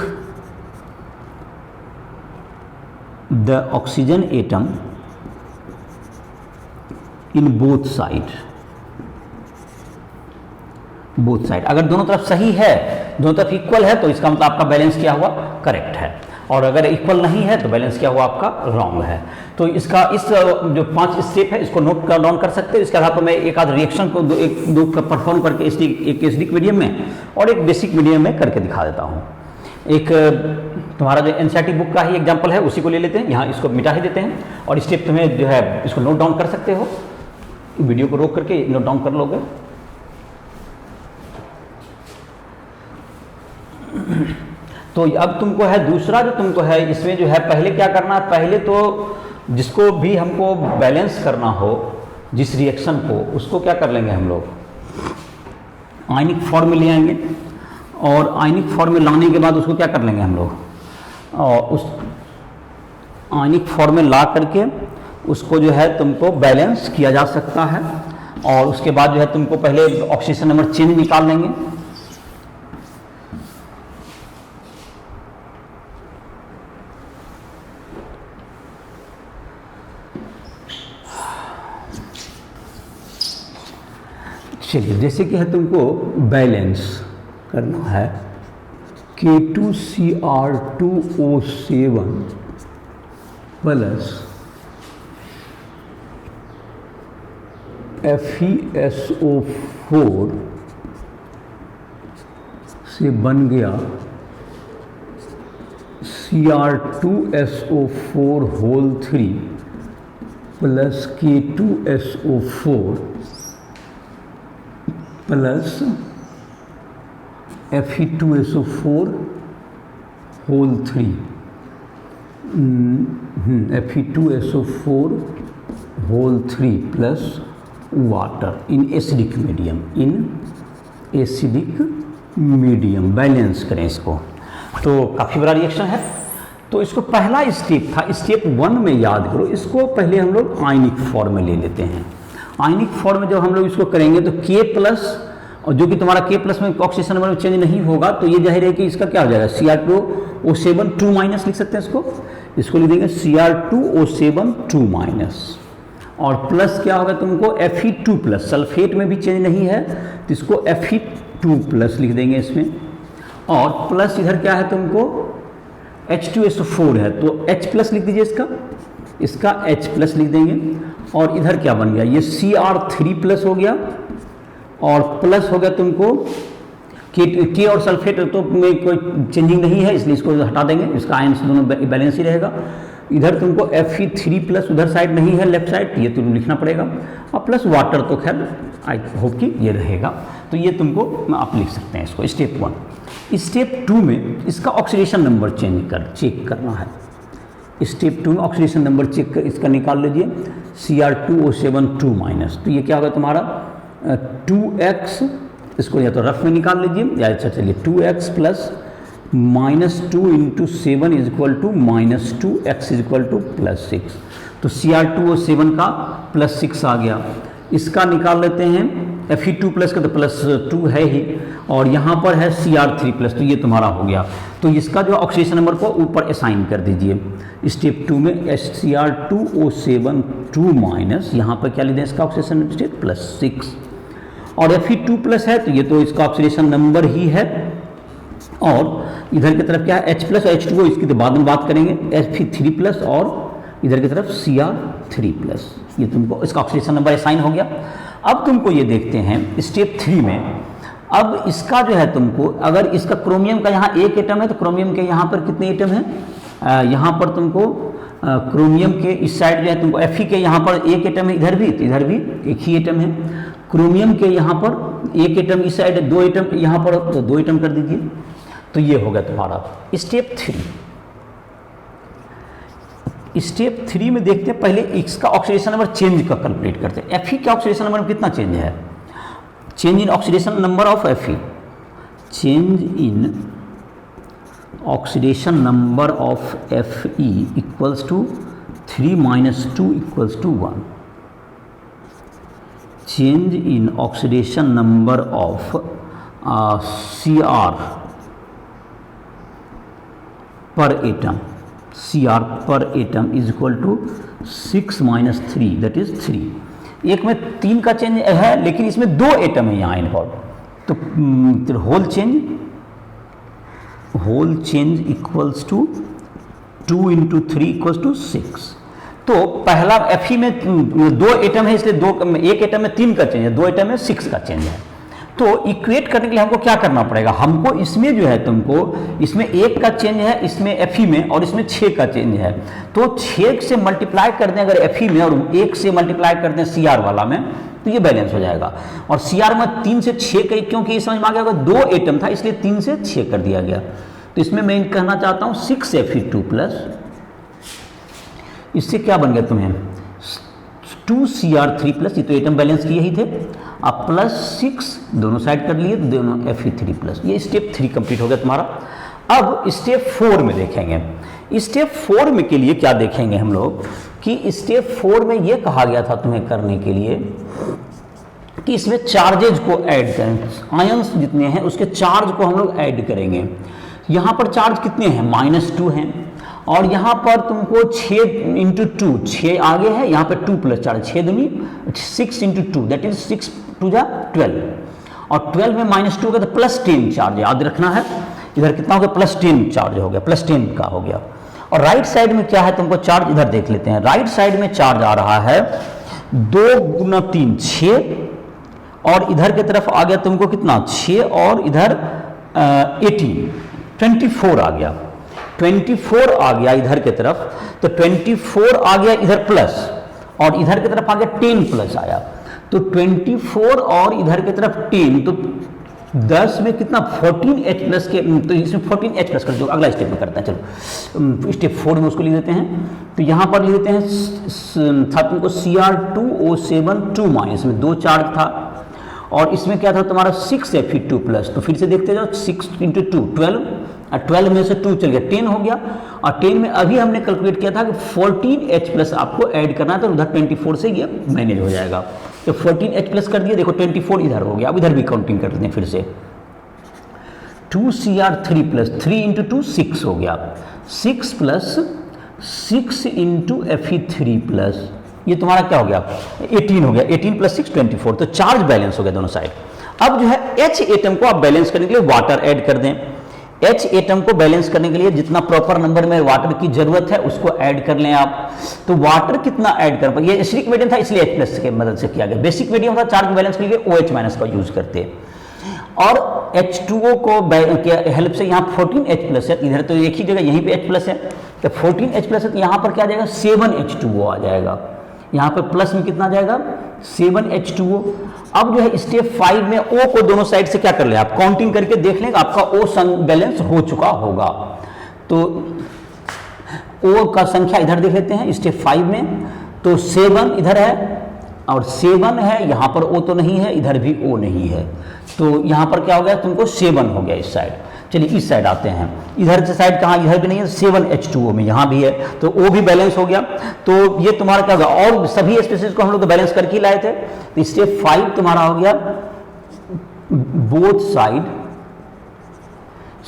the oxygen atom in both side. अगर दोनों तरफ सही है, दोनों तरफ इक्वल है, तो इसका मतलब आपका बैलेंस क्या हुआ, करेक्ट है, और अगर इक्वल नहीं है तो बैलेंस क्या हुआ, आपका रॉन्ग है। तो इसका इस जो 5 स्टेप है इसको नोट डाउन कर सकते हैं। इसके आधार पर मैं एक आध रिएक्शन को दो परफॉर्म करके एक एसिडिक मीडियम में और एक बेसिक मीडियम में करके दिखा देता हूँ। एक तुम्हारा जो एनसीईआरटी बुक का ही एग्जाम्पल है उसी को ले लेते हैं, यहाँ इसको मिटा ही देते हैं, और स्टेप तुम्हें जो है इसको नोट डाउन कर सकते हो, वीडियो को रोक करके नोट डाउन कर लोगे। तो अब तुमको है दूसरा जो तुमको है इसमें जो है पहले क्या करना है, पहले तो जिसको भी हमको बैलेंस करना हो जिस रिएक्शन को, उसको क्या कर लेंगे हम लोग, आयनिक फॉर्म में ले आएंगे, और आयनिक फॉर्म में लाने के बाद उसको क्या कर लेंगे हम लोग, और उस आयनिक फॉर्म में ला करके उसको जो है तुमको बैलेंस किया जा सकता है, और उसके बाद जो है तुमको पहले ऑक्सीजन नंबर चेंज निकाल लेंगे। चलिए, जैसे कि है तुमको बैलेंस करना है K2Cr2O7 प्लस FeSO4 से बन गया Cr2SO4 whole 3 plus K2SO4 plus Fe2SO4 whole 3 Fe2SO4 whole 3 plus water in acidic medium balance करें इसको। तो काफ़ी बड़ा रिएक्शन है। तो इसको पहला स्टेप था, स्टेप 1 में याद करो, इसको पहले हम लोग आयनिक फॉर्म में ले लेते हैं। आयनिक फॉर्म में जब हम लोग इसको करेंगे तो K प्लस, और जो कि तुम्हारा K प्लस में ऑक्सीजन नंबर में चेंज नहीं होगा, तो ये जाहिर है कि इसका क्या हो जाएगा, Cr2O7 2 माइनस लिख सकते हैं इसको लिख देंगे Cr2O7 2 माइनस, और प्लस क्या होगा तुमको Fe2 प्लस, सल्फेट में भी चेंज नहीं है तो इसको Fe2 प्लस लिख देंगे इसमें, और प्लस इधर क्या है तुमको H2SO4 है तो H प्लस लिख दीजिए, इसका H प्लस लिख देंगे, और इधर क्या बन गया, ये Cr3 प्लस हो गया, और प्लस हो गया तुमको K और सल्फेट तो में कोई चेंजिंग नहीं है इसलिए इसको हटा देंगे, इसका आयंस दोनों बैलेंस ही रहेगा। इधर तुमको Fe3 प्लस उधर साइड नहीं है लेफ्ट साइड, ये तुम लिखना पड़ेगा, और प्लस वाटर तो खैर आई होप कि ये रहेगा, तो ये तुमको आप लिख सकते हैं इसको स्टेप 1। स्टेप 2 में इसका ऑक्सीडेशन नंबर चेक करना है। स्टेप 2 में ऑक्सीडेशन नंबर चेक इसका निकाल लीजिए Cr2O7 2 माइनस, तो ये क्या होगा तुम्हारा 2x इसको या तो रफ में निकाल लीजिए, या अच्छा चलिए 2x plus -2 into 7 is equal to -2x is equal to +6। तो CR2 और 7 का +6 आ गया। इसका निकाल लेते हैं Fe2 प्लस का, तो +2 है ही, और यहाँ पर है CR3 प्लस, तो ये तुम्हारा हो गया। तो इसका जो ऑक्सीडेशन नंबर को ऊपर असाइन कर दीजिए। स्टेप 2 में CR2O7 2 माइनस, यहाँ पर क्या लिखें इसका ऑक्सीडेशन स्टेट +6, और Fe2 प्लस है तो ये तो इसका ऑक्सीडेशन नंबर ही है, और इधर की तरफ क्या है H प्लस और H2O, इसकी तो बाद में बात करेंगे, Fe3 प्लस, और इधर की तरफ CR3 प्लस, ये तुमको इसका ऑक्सीडेशन नंबर असाइन हो गया। अब तुमको ये देखते हैं स्टेप 3 में, अब इसका जो है तुमको, अगर इसका क्रोमियम का यहाँ एक एटम है तो क्रोमियम के यहाँ पर कितने एटम हैं, यहाँ पर तुमको क्रोमियम के इस साइड जो है तुमको Fe के यहाँ पर एक एटम है, इधर भी, तो इधर भी एक ही एटम है। क्रोमियम के यहाँ पर एक एटम इस साइड है, 2 एटम यहाँ पर, तो 2 एटम कर दीजिए। तो ये हो गया तुम्हारा स्टेप 3। स्टेप 3 में देखते हैं, पहले इसका ऑक्सीडेशन नंबर चेंज का कैलकुलेट करते हैं। Fe के ऑक्सीडेशन नंबर में कितना चेंज है, change in oxidation number of Fe, change in oxidation number of Fe equals to 3 minus 2 equals to 1, change in oxidation number of Cr per atom, Cr per atom is equal to 6 minus 3 that is 3। एक में 3 का चेंज है, लेकिन इसमें 2 एटम है यहाँ इन्वॉल्व, तो whole change equals to 2 into 3 equals to 6। तो पहला Fe में 2 एटम है, इसलिए एक एटम में 3 का चेंज है, 2 एटम में 6 का चेंज है। तो इक्वेट करने के लिए हमको क्या करना पड़ेगा, हमको इसमें जो है तुमको, इसमें 1 का चेंज है इसमें Fe में, और इसमें 6 का चेंज है, तो 6 से मल्टीप्लाई कर दें अगर Fe में, और 1 से मल्टीप्लाई कर दें Cr वाला में, तो ये बैलेंस हो जाएगा। और Cr में 3 से 6 का, क्योंकि समझ में आ गया 2 एटम था इसलिए 3 से 6 कर दिया गया। तो इसमें मैं कहना चाहता हूँ 6 Fe2 प्लस, इससे क्या बन गया तुम्हें 2 CR3 प्लस, ये तो एटम बैलेंस किए ही थे, अब +6 दोनों साइड कर लिए, दोनों Fe3 प्लस। ये स्टेप 3 कंप्लीट हो गया तुम्हारा। अब स्टेप 4 में देखेंगे। स्टेप 4 में के लिए क्या देखेंगे हम लोग, कि स्टेप 4 में ये कहा गया था तुम्हें करने के लिए कि इसमें चार्जेज को ऐड करें, आयंस जितने हैं उसके चार्ज को हम लोग ऐड करेंगे। यहाँ पर चार्ज कितने हैं, -2 हैं, और यहाँ पर तुमको 6 इंटू 2, 6 आगे है, यहाँ पे 2 प्लस चार्ज, 6 दूनी 6 इंटू 2 दैट इज 6 2 जा 12, और 12 में -2 का तो +10 चार्ज याद रखना है। इधर कितना हो गया, +10 चार्ज हो गया, +10 का हो गया। और राइट साइड में क्या है तुमको चार्ज, इधर देख लेते हैं। राइट साइड में चार्ज आ रहा है 2 गुना 3 6, और इधर की तरफ आ गया तुमको कितना 6, और इधर 18 24 आ गया, 24 आ गया इधर की तरफ, तो 24 आ गया इधर प्लस, और इधर की तरफ आ गया 10 प्लस आया, तो 24 और इधर की तरफ 10, तो 10 में कितना 14H प्लस के, तो इसमें 14H प्लस कर दो, अगला स्टेप में करते हैं। चलो स्टेप 4 में उसको लिख देते हैं। तो यहाँ पर लिख देते हैं था तुमको CR2O7 2 माइनस में 2 चार्ज था, और इसमें क्या था तुम्हारा 6 Fe2 प्लस। तो फिर से देखते जाओ 6 इंटू 2 12, और 12 में से 2 चल गया 10 हो गया, और 10 में अभी हमने कैलकुलेट किया था कि 14H प्लस आपको ऐड करना है, तो उधर 24 से ये मैनेज हो जाएगा। तो 14H प्लस कर दिया, देखो 24 इधर हो गया। अब इधर भी काउंटिंग कर लेते हैं फिर से, 2CR3 प्लस 3 इंटू 2 6 हो गया, 6 प्लस 6 इंटू Fe3 प्लस, ये तुम्हारा क्या हो गया 18 हो गया, 18 प्लस 6 24, तो चार्ज बैलेंस हो गया दोनों साइड। अब जो है H एटम को आप बैलेंस करने के लिए वाटर ऐड कर दें। H एटम को बैलेंस करने के लिए जितना प्रॉपर नंबर में वाटर की जरूरत है उसको ऐड कर लें आप। तो वाटर कितना ऐड कर पाए, ये एसिडिक मीडियम था इसलिए H प्लस के मदद से किया गया। बेसिक मीडियम था, चार्ज बैलेंस के लिए OH माइनस का यूज करते, और H2O को हेल्प से यहाँ 14H प्लस है, इधर तो एक ही जगह यहीं पे H प्लस है, तो 14H प्लस है, तो यहाँ पर क्या आ जाएगा 7H2O आ जाएगा। यहाँ पे प्लस में कितना आ जाएगा 7H2O। अब जो है स्टेप 5 में O को दोनों साइड से क्या कर ले, आप काउंटिंग करके देख लें आपका O बैलेंस हो चुका होगा। तो O का संख्या इधर देख लेते हैं स्टेप 5 में, तो 7 इधर है, और 7 है, यहाँ पर O तो नहीं है, इधर भी O नहीं है, तो यहाँ पर क्या हो गया तुमको 7 हो गया इस साइड। चलिए इस साइड आते हैं, इधर से साइड कहाँ, इधर भी नहीं है, 7H2O में यहाँ भी है, तो O भी बैलेंस हो गया। तो ये तुम्हारा क्या होगा, और सभी स्पीशीज को हम लोग तो बैलेंस करके लाए थे, तो स्टेप 5 तुम्हारा हो गया both side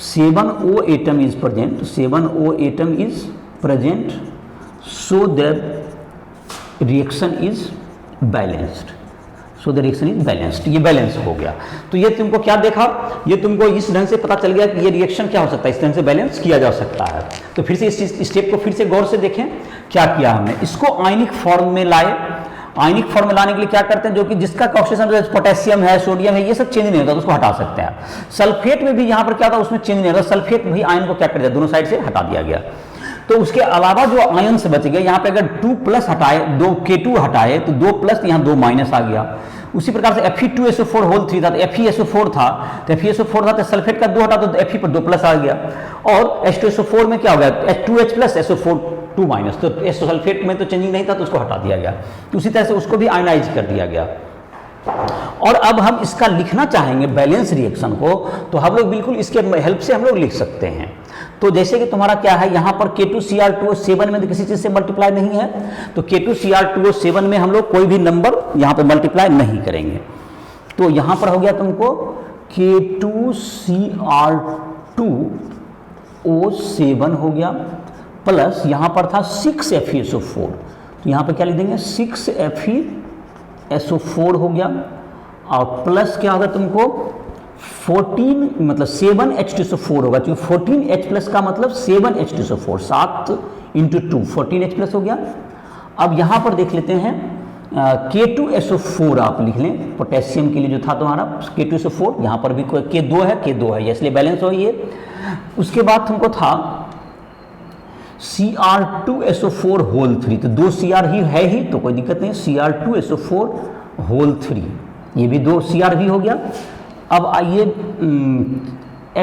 7O atom is present, 7O atom is present so that reaction is balanced, so the reaction is balanced, ये बैलेंस हो गया। तो ये तुमको क्या देखा, ये तुमको इस ढंग से पता चल गया कि ये रिएक्शन क्या हो सकता है, इस ढंग से बैलेंस किया जा सकता है। तो फिर से इस स्टेप को फिर से गौर से देखें, क्या किया हमने, इसको आयनिक फॉर्म में लाए। आयनिक फॉर्म में लाने के लिए क्या करते हैं, जो कि जिसका ऑक्सीजन पोटेशियम है, सोडियम है, ये सब चेंज नहीं होता, तो उसको हटा सकते हैं। सल्फेट में भी यहाँ पर क्या था, उसमें चेंज नहीं होता, सल्फेट भी आयन को क्या कर दिया, दोनों साइड से हटा दिया गया। तो उसके अलावा जो आयन से बच गए, यहाँ पे अगर 2+ हटाए, 2 K2 हटाए तो 2+, यहाँ 2- आ गया। उसी प्रकार से Fe2SO4 होल 3 था, तो FeSO4 था, तो FeSO4 था तो सल्फेट का 2 हटा तो Fe पर 2+ आ गया। और H2SO4 में क्या हो गया, H2H+ SO4 2-, तो सल्फेट में तो चेंजिंग नहीं था, तो उसको हटा दिया गया। तो उसी तरह से उसको भी आयनाइज कर दिया गया। और अब हम इसका लिखना चाहेंगे बैलेंस रिएक्शन को, तो हम लोग बिल्कुल इसके हेल्प से हम लोग लिख सकते हैं। तो जैसे कि तुम्हारा क्या है, यहाँ पर K2Cr2O7 में तो किसी चीज़ से मल्टीप्लाई नहीं है, तो K2Cr2O7 में हम लोग कोई भी नंबर यहाँ पे मल्टीप्लाई नहीं करेंगे। तो यहाँ पर हो गया तुमको K2Cr2O7 हो गया, प्लस यहाँ पर था 6FeSO4, तो यहाँ पर क्या लिख देंगे 6FeSO4 हो गया, और प्लस क्या होगा तुमको 14 मतलब 7H2SO4 होगा, क्योंकि 14H+ का मतलब 7H2SO4, 7 × 2 14H+ हो गया। अब यहाँ पर देख लेते हैं K2SO4 आप लिख लें, पोटेशियम के लिए जो था तुम्हारा K2SO4, यहाँ पर भी K2 है, इसलिए बैलेंस हो ये। उसके बाद तुमको था Cr2SO4 होल 3, तो 2 Cr ही है ही, तो कोई दिक्कत नहीं, Cr2SO4 होल 3, ये भी 2 Cr भी हो गया। अब आइए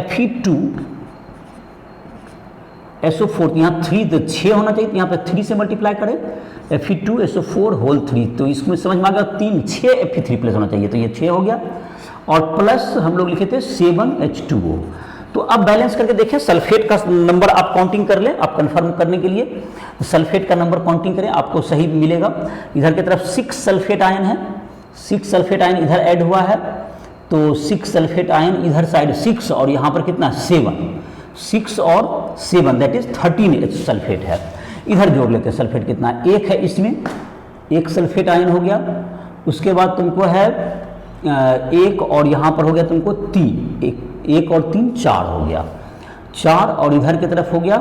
Fe2SO4, यहाँ 3 तो 6 होना चाहिए, तो यहाँ पे 3 से मल्टीप्लाई करें, Fe2SO4 होल 3, तो इसमें समझ में आ गया 6 Fe3+ होना चाहिए, तो ये 6 हो गया। और प्लस हम लोग लिखे थे 7H2O। तो अब बैलेंस करके देखें, सल्फेट का नंबर आप काउंटिंग कर लें, आप कंफर्म करने के लिए सल्फेट का नंबर काउंटिंग करें, आपको सही मिलेगा। इधर की तरफ 6 सल्फेट आयन है, 6 सल्फेट आयन इधर ऐड हुआ है, तो 6 सल्फेट आयन इधर साइड 6, और यहाँ पर कितना 7, 6 और 7 दैट इज 13H सल्फेट है। इधर जोड़ लेते हैं, सल्फेट कितना 1 है, इसमें 1 सल्फेट आयन हो गया। उसके बाद तुमको है 1, और यहाँ पर हो गया तुमको 3, 1 और 3 4 हो गया, 4, और इधर की तरफ हो गया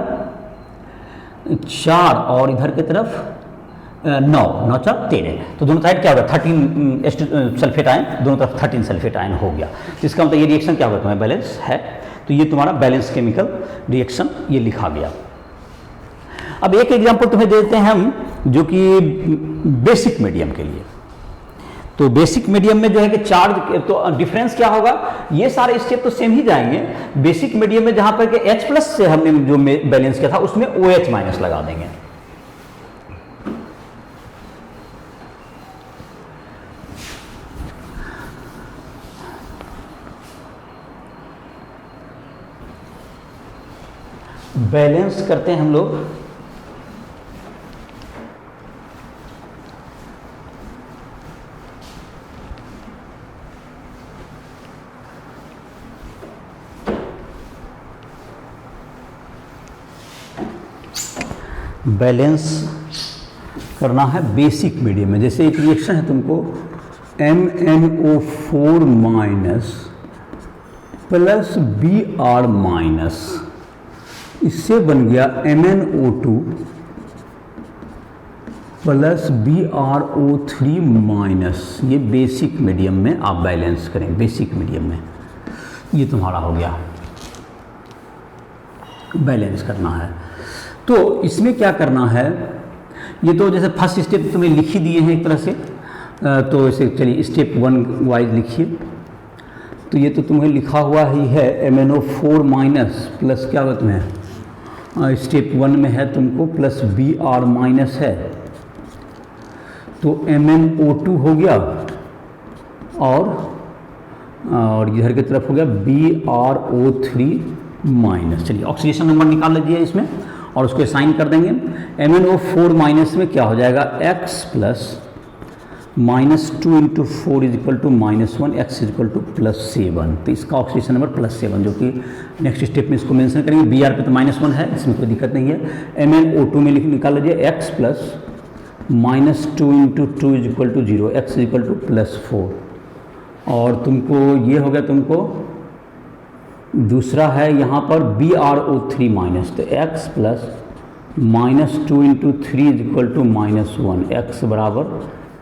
4, और इधर की तरफ 9, 9 4 13, तो दोनों साइड क्या होगा 13 सल्फेट आयन, दोनों तरफ 13 सल्फेट आयन हो गया। तो इसका मतलब ये रिएक्शन क्या होगा, तुम्हारा बैलेंस है, तो ये तुम्हारा बैलेंस केमिकल रिएक्शन ये लिखा गया। अब एक एग्जांपल तुम्हें देते हैं हम, जो कि बेसिक मीडियम के लिए। तो बेसिक मीडियम में जो है कि चार्ज, तो डिफरेंस क्या होगा, ये सारे स्टेप तो सेम ही जाएंगे। बेसिक मीडियम में जहां पर कि H+ से हमने जो बैलेंस किया था, उसमें OH- लगा देंगे। बैलेंस करते हैं हम लोग, बैलेंस करना है बेसिक मीडियम में। जैसे एक रिएक्शन है तुमको MnO4- प्लस Br-, इससे बन गया MnO2 प्लस BrO3-। ये बेसिक मीडियम में आप बैलेंस करें, बेसिक मीडियम में ये तुम्हारा हो गया, बैलेंस करना है। तो इसमें क्या करना है, ये तो जैसे फर्स्ट स्टेप तुम्हें लिख ही दिए हैं एक तरह से, तो इसे चलिए स्टेप 1 वाइज लिखिए। तो ये तो तुम्हें लिखा हुआ ही है MnO4- प्लस क्या होगा तुम्हें, स्टेप 1 में है तुमको प्लस Br- है, तो MnO2 हो गया और इधर की तरफ हो गया BrO3 माइनस। चलिए ऑक्सीडेशन नंबर निकाल लीजिए इसमें और उसको साइन कर देंगे। MnO4 माइनस में क्या हो जाएगा, x plus -2 into 4 is equal to -1, x is equal to +7। तो इसका ऑक्सीडेशन नंबर +7, जो कि नेक्स्ट स्टेप में इसको मेंशन करेंगे। Br पे तो -1 है, इसमें कोई दिक्कत नहीं है। MnO2 में निकाल लीजिए x plus -2 into 2 is equal to 0, x is equal to +4। और तुमको ये हो गया, तुमको दूसरा है यहाँ पर BrO3 माइनस, तो x plus -2 into 3 is equal to -1, x बराबर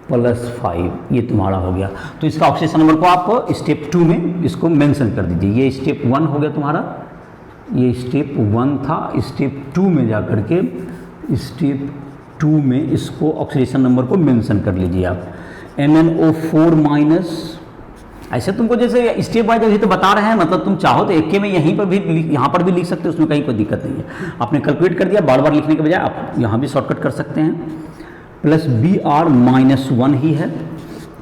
+5, ये तुम्हारा हो गया। तो इसका ऑक्सीडेशन नंबर को आप स्टेप 2 में इसको मेंशन कर दीजिए। ये स्टेप 1 हो गया तुम्हारा, ये स्टेप 1 था। स्टेप 2 में जा कर के स्टेप 2 में इसको ऑक्सीडेशन नंबर को मेंशन कर लीजिए आप। MnO4 माइनस, ऐसे तुमको जैसे स्टेप वाइज अभी तो बता रहे हैं, मतलब तुम चाहो तो एक के में यहीं पर भी यहाँ पर भी लिख सकते हो, उसमें कहीं कोई दिक्कत नहीं है। आपने कैलकुलेट कर दिया, बार बार लिखने के बजाय आप यहाँ भी शॉर्टकट कर सकते हैं। प्लस Br-1 ही है।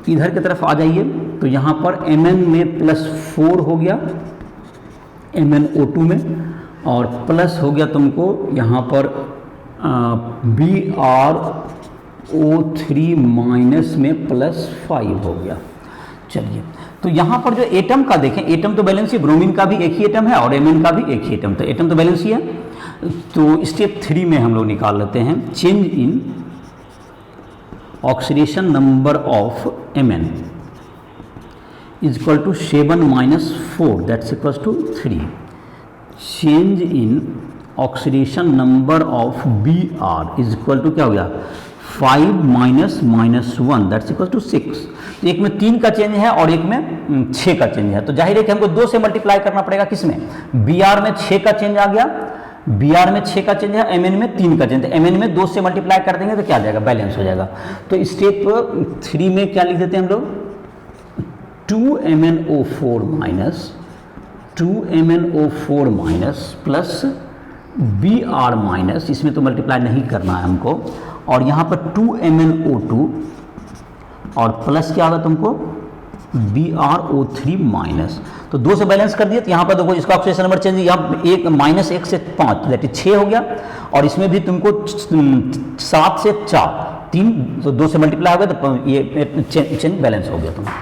इधर की तरफ आ जाइए तो यहाँ पर Mn में +4 हो गया MnO2 में, और प्लस हो गया तुमको यहाँ पर BrO3 माइनस में +5 हो गया। चलिए, तो यहाँ पर जो एटम का देखें, एटम तो बैलेंस ही, ब्रोमीन का भी एक ही एटम है और Mn का भी एक ही एटम, तो एटम तो बैलेंस ही है। तो स्टेप 3 में हम लोग निकाल लेते हैं change in oxidation number of Mn is equal to 7 minus 4, that's equal to 3। Change in oxidation number of Br is equal to क्या हो गया, 5 माइनस -1, दैट्स इक्वल टू 6। तो एक में 3 का चेंज है और एक में 6 का चेंज है, तो जाहिर है कि हमको 2 से मल्टीप्लाई करना पड़ेगा। किसमें, Br में 6 का चेंज आ गया, Br में 6 का चेंज है, Mn में 3 का चेंज है। Mn में 2 से मल्टीप्लाई कर देंगे तो क्या आ जाएगा, बैलेंस हो जाएगा। तो स्टेप 3 में क्या लिख देते हैं हम लोग, 2MnO4 minus plus Br minus, इसमें तो मल्टीप्लाई नहीं करना है हमको, और यहाँ पर 2MnO2 और प्लस क्या होगा तुमको BrO3 माइनस। तो 2 से बैलेंस कर दिए, तो यहाँ पर देखो इसका ऑक्सीडेशन नंबर चेंज, यहाँ -1 से 5 दैट इज 6 हो गया, और इसमें भी तुमको 7 से 4 3, तो 2 से मल्टीप्लाई हो गया, तो ये चेंज बैलेंस हो गया तुम्हारा।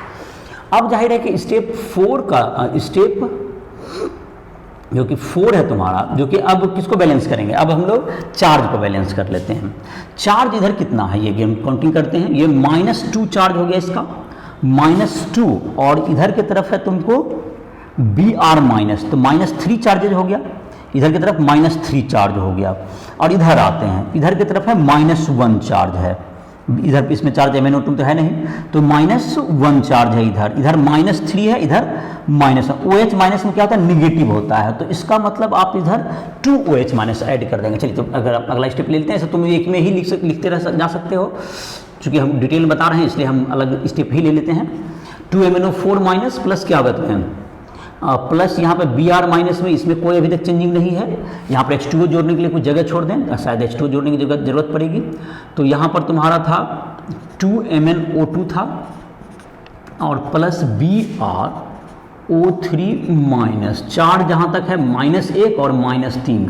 अब जाहिर है कि स्टेप 4 का स्टेप जो कि 4 है तुम्हारा, जो कि अब किसको बैलेंस करेंगे, अब हम लोग चार्ज को बैलेंस कर लेते हैं। चार्ज इधर कितना है, ये गेम काउंटिंग करते हैं। ये -2 चार्ज हो गया इसका, -2, और इधर की तरफ है तुमको Br माइनस, तो -3 चार्जेज हो गया। इधर की तरफ -3 चार्ज हो गया, और इधर आते हैं, इधर की तरफ है -1 चार्ज है। इधर इसमें चार्ज MnO2 तो है नहीं, तो -1 चार्ज है इधर, इधर -3 है, इधर -1। OH माइनस में क्या होता है, निगेटिव होता है, तो इसका मतलब आप इधर 2OH माइनस ऐड कर देंगे। चलिए, तो अगर आप अगला स्टेप ले लेते हैं, ऐसे तुम एक में ही लिखते जा सकते हो, चूँकि हम डिटेल में बता रहे हैं इसलिए हम अलग स्टेप ही ले लेते हैं। 2MnO4 माइनस प्लस क्या होगा तुम्हें, प्लस यहाँ पे Br माइनस में, इसमें कोई अभी तक चेंजिंग नहीं है। यहाँ पर H2O जोड़ने के लिए कुछ जगह छोड़ दें, शायद H2O जोड़ने की जरूरत पड़ेगी। तो यहाँ पर तुम्हारा था 2MnO2 था, और प्लस BrO3 माइनस, चार्ज जहाँ तक है -1 और -3,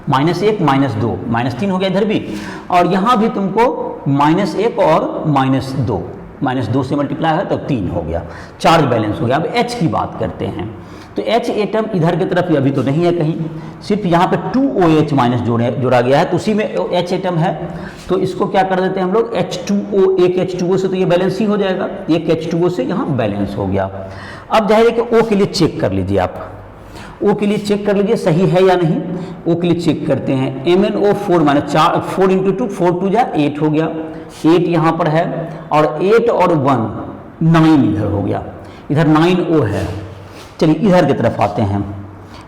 -1 -2, -3 हो गया इधर भी, और यहाँ भी तुमको -1 और -2, -2 से मल्टीप्लाई है तो 3 हो गया, चार्ज बैलेंस हो गया। अब H की बात करते हैं, तो H एटम इधर की तरफ अभी तो नहीं है कहीं, सिर्फ यहाँ पे 2OH माइनस जोड़ा गया है, तो उसी में H एटम है। तो इसको क्या कर देते हैं हम लोग, H2O, एक H2O से तो ये बैलेंस ही हो जाएगा, एक H2O से यहाँ बैलेंस हो गया। अब जाहिर है कि O के लिए चेक कर लीजिए आप, O के लिए चेक कर लीजिए सही है या नहीं। O के लिए चेक करते हैं, MnO4 माइनस 4 इंटू 2, 4 2 जा 8 हो गया, 8 यहाँ पर है, और 8 और 1 9 इधर हो गया, इधर 9O है। चलिए इधर की तरफ आते हैं,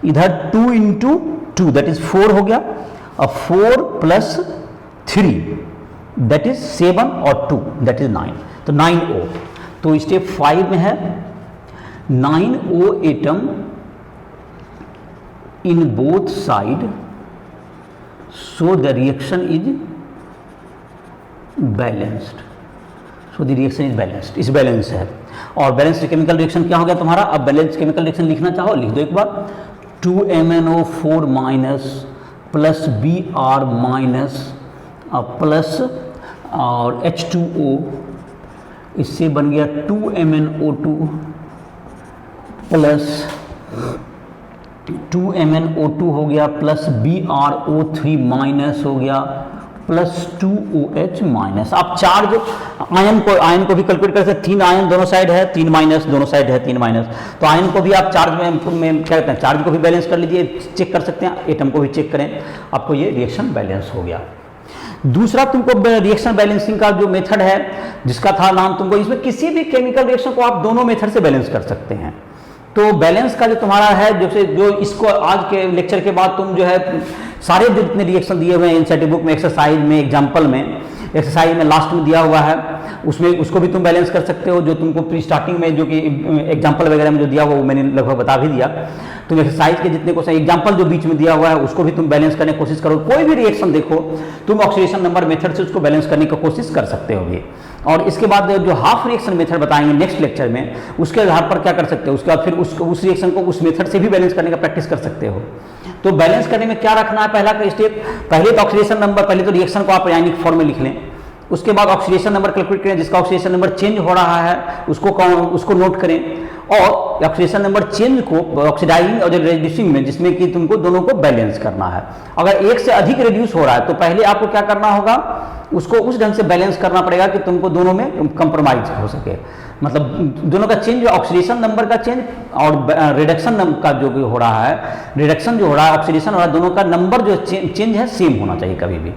इधर 2 इंटू 2 दैट इज 4 हो गया, और 4 प्लस 3 दैट इज 7 और 2 दैट इज 9, तो 9O। तो स्टेप 5 में है 9O atom in both side, so the reaction is balanced. So the reaction is balanced, इस बैलेंस है। और बैलेंस्ड केमिकल रिएक्शन क्या हो गया तुम्हारा? अब बैलेंस्ड केमिकल रिएक्शन लिखना चाहो लिख दो एक बार, 2MnO4 minus plus Br minus plus और H2O, इससे बन गया 2MnO2 प्लस 2MnO2 हो गया प्लस BrO3 माइनस हो गया प्लस 2OH माइनस। आप चार्ज आयन को भी कैलकुलेट कर सकते, 3 आयन दोनों साइड है, 3 माइनस दोनों साइड है, 3 माइनस, तो आयन को भी आप चार्ज में क्या कहते हैं, चार्ज को भी बैलेंस कर लीजिए, चेक कर सकते हैं, एटम को भी चेक करें, आपको ये रिएक्शन बैलेंस हो गया। दूसरा तुमको रिएक्शन बैलेंसिंग का जो मेथड है जिसका था नाम तुमको, इसमें किसी भी केमिकल रिएक्शन को आप दोनों मेथड से बैलेंस कर सकते हैं। तो बैलेंस का जो तुम्हारा है जो इसको आज के लेक्चर के बाद तुम जो है सारे जितने रिएक्शन दिए हुए हैं एनसीईआरटी बुक में, एक्सरसाइज में, एग्जाम्पल में, एक्सरसाइज में लास्ट में दिया हुआ है, उसमें उसको भी तुम बैलेंस कर सकते हो। जो तुमको प्री स्टार्टिंग में जो कि एग्जाम्पल वगैरह में जो दिया हुआ वो मैंने लगभग बता भी दिया। तुम एक्सरसाइज के जितने क्वेश्चन एग्जाम्पल जो बीच में दिया हुआ है उसको भी तुम बैलेंस करने की कोशिश करो। कोई भी रिएक्शन देखो तुम ऑक्सीडेशन नंबर मेथड से उसको बैलेंस करने की कोशिश कर सकते हो भी। और इसके बाद जो हाफ रिएक्शन मेथड बताएंगे नेक्स्ट लेक्चर में, उसके आधार पर क्या कर सकते हो, उसके बाद फिर उस रिएक्शन को उस मेथड से भी बैलेंस करने का प्रैक्टिस कर सकते हो। तो बैलेंस करने में क्या रखना है, पहला का स्टेप, पहले तो ऑक्सीडेशन नंबर, पहले तो रिएक्शन को आप आयनिक फॉर्म में लिख लें, उसके बाद ऑक्सीडेशन नंबर कैलकुलेट करें, जिसका ऑक्सीडेशन नंबर चेंज हो रहा है उसको नोट करें, और ऑक्सीडेशन नंबर चेंज को ऑक्सीडाइजिंग और रिड्यूसिंग में, जिसमें कि तुमको दोनों को बैलेंस करना है। अगर एक से अधिक रिड्यूस हो रहा है तो पहले आपको क्या करना होगा, उसको उस ढंग से बैलेंस करना पड़ेगा कि तुमको दोनों में कंप्रोमाइज हो सके, मतलब दोनों का चेंज, ऑक्सीडेशन नंबर का चेंज और रिडक्शन नंबर का जो हो रहा है, रिडक्शन जो हो रहा है, ऑक्सीडेशन हो रहा है, दोनों का नंबर जो चेंज है सेम होना चाहिए कभी भी।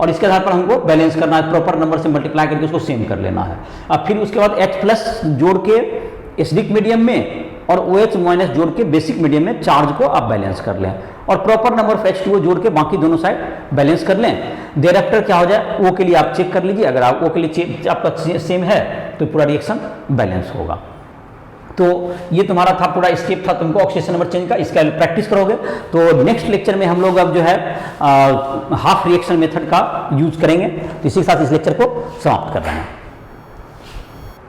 और इसके आधार पर हमको बैलेंस करना है, प्रॉपर नंबर से मल्टीप्लाई करके उसको सेम कर लेना है। अब फिर उसके बाद H+ जोड़ के एसिडिक मीडियम में और OH- माइनस जोड़ के बेसिक मीडियम में चार्ज को आप बैलेंस कर लें, और प्रॉपर नंबर ऑफ H2O जोड़ के बाकी दोनों साइड बैलेंस कर लें। देयर आफ्टर क्या हो जाए, O के लिए आप चेक कर लीजिए, अगर आप O के लिए आपका सेम है तो पूरा रिएक्शन बैलेंस होगा। तो ये तुम्हारा था पूरा स्टेप था तुमको ऑक्सीडेशन नंबर चेंज का, इसका प्रैक्टिस करोगे तो नेक्स्ट लेक्चर में हम लोग अब जो है हाफ रिएक्शन मेथड का यूज करेंगे। तो इसी के साथ इस लेक्चर को समाप्त कर रहे हैं।